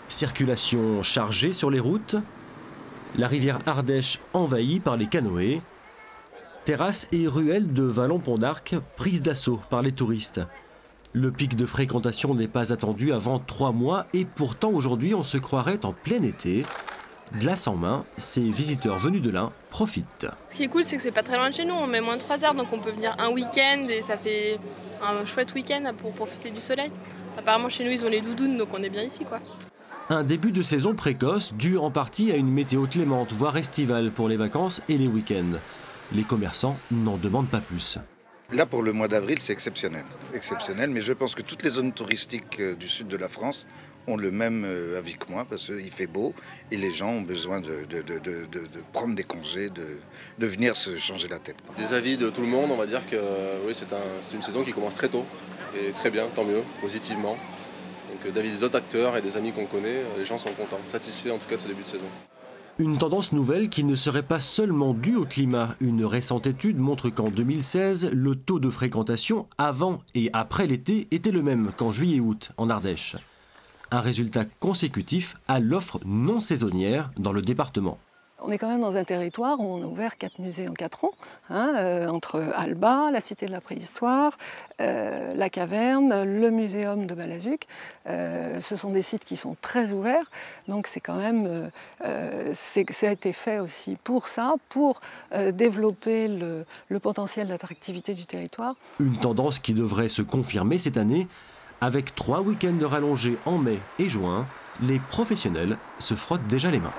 Circulation chargée sur les routes, la rivière Ardèche envahie par les canoës, terrasses et ruelles de Vallon-Pont-d'Arc prises d'assaut par les touristes. Le pic de fréquentation n'est pas attendu avant 3 mois et pourtant aujourd'hui on se croirait en plein été. Glace en main, ces visiteurs venus de l'Ain profitent. Ce qui est cool, c'est que c'est pas très loin de chez nous, on met moins de 3 heures, donc on peut venir un week-end et ça fait un chouette week-end pour profiter du soleil. Apparemment chez nous ils ont les doudounes, donc on est bien ici quoi. Un début de saison précoce dû en partie à une météo clémente, voire estivale pour les vacances et les week-ends. Les commerçants n'en demandent pas plus. Là, pour le mois d'avril, c'est exceptionnel. Exceptionnel, mais je pense que toutes les zones touristiques du sud de la France ont le même avis que moi, parce qu'il fait beau et les gens ont besoin de prendre des congés, de venir se changer la tête. Des avis de tout le monde, on va dire que oui, c'est une saison qui commence très tôt, et très bien, tant mieux, positivement. Donc d'avis des autres acteurs et des amis qu'on connaît, les gens sont contents, satisfaits en tout cas de ce début de saison. Une tendance nouvelle qui ne serait pas seulement due au climat. Une récente étude montre qu'en 2016, le taux de fréquentation avant et après l'été était le même qu'en juillet-août en Ardèche. Un résultat consécutif à l'offre non saisonnière dans le département. On est quand même dans un territoire où on a ouvert 4 musées en 4 ans, entre Alba, la Cité de la Préhistoire, la Caverne, le Muséum de Balazuc. Ce sont des sites qui sont très ouverts, donc c'est quand même, ça a été fait aussi pour ça, pour développer le potentiel d'attractivité du territoire. Une tendance qui devrait se confirmer cette année, avec 3 week-ends rallongés en mai et juin, les professionnels se frottent déjà les mains.